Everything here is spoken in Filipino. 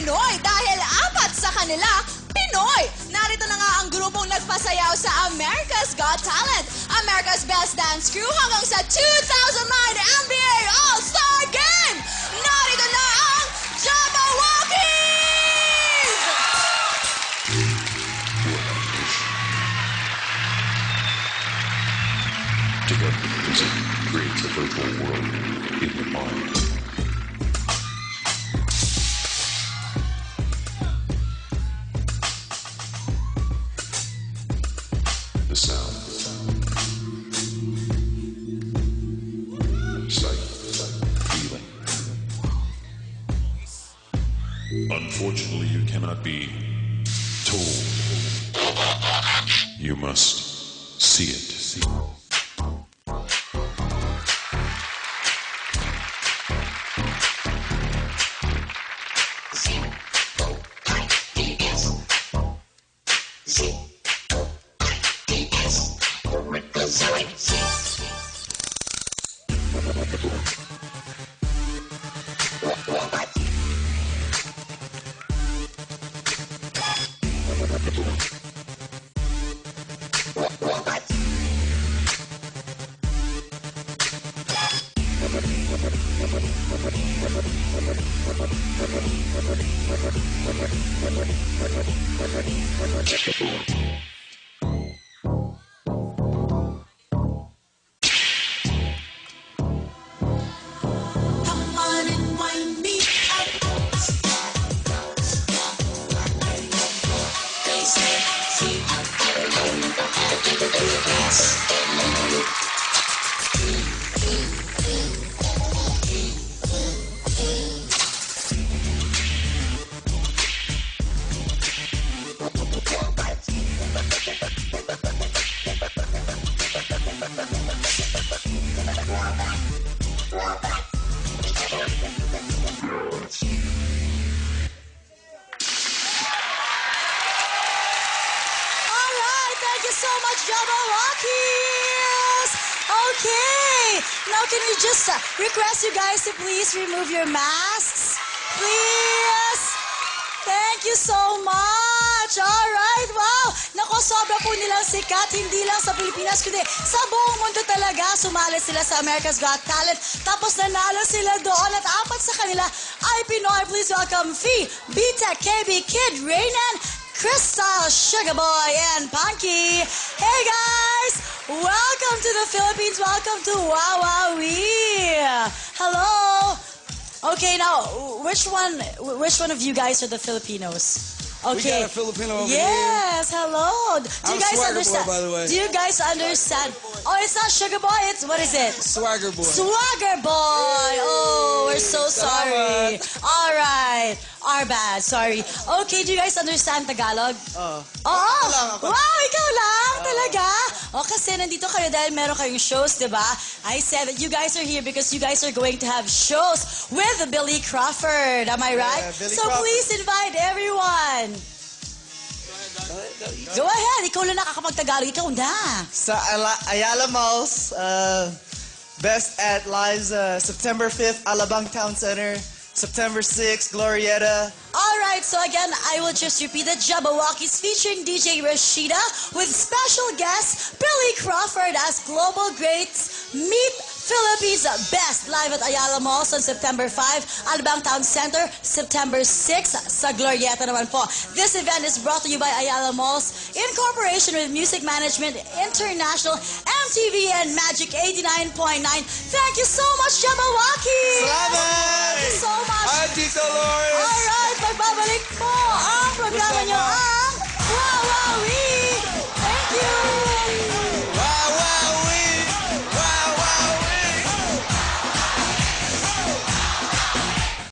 Pinoy dahil 4 sa kanila, Pinoy! Narito na nga ang grupong nagpasayaw sa America's Got Talent, America's Best Dance Crew hanggang sa 2009 NBA All-Star Game! Narito na ang Jabbawockeez! Together, music creates a virtual world in the mind. The sound, sight, feeling. Unfortunately, you cannot be told. You must see it. Thank you so much, Jabbawockeez! Okay, now can we just request you guys to please remove your masks? Please! Thank you so much! Alright, wow! Nako, sobra po nilang sikat, hindi lang sa Pilipinas, kundi sa buong mundo talaga. Sumali sila sa America's Got Talent, tapos nanalo sila doon at 4 sa kanila ay Pinoy. Please welcome Fee, B-Tech, KB, Kid, Raynan, Crystal, Sugar Boy, and Punky. Hey guys! Welcome to the Philippines. Welcome to Wowowee. Hello. Okay, now which one of you guys are the Filipinos? Okay. We got a Filipino over here. Yes, hello. Do you I'm guys Swagger understand? Boy, by the way. Do you guys understand? Oh, it's not Sugar Boy. It's what is it? Swagger Boy. Swagger Boy. Oh, we're so sorry. Salamat. All right. Our bad. Sorry. Okay, do you guys understand Tagalog? Oo. lang ako. Wow, ikaw lang? Talaga? O, kasi nandito kayo dahil meron kayong shows, di ba? I said that you guys are here because you guys are going to have shows with Billy Crawford. Am I right? Yeah, Billy So Crawford. please invite everyone. Go ahead. Ikaw lang nakakapag-Tagalog. Ikaw na. Sa Ayala Malls, Best at Lives, September 5th, Alabang Town Center, September 6th, Glorieta. All right, so again, I will just repeat it. Jabbawockeez featuring DJ Rashida with special guest Billy Crawford as Global Greats Meet Philippines Best live at Ayala Malls on September 5, Alabang Town Center, September 6 sa Glorieta naman po. This event is brought to you by Ayala Malls in cooperation with Music Management International, MTV, and Magic 89.9. Thank you so much, Jabbawockeez! Salamat! Thank you so much! Hi, Tito Lawrence. Alright, pagbabalik po ang programa nyo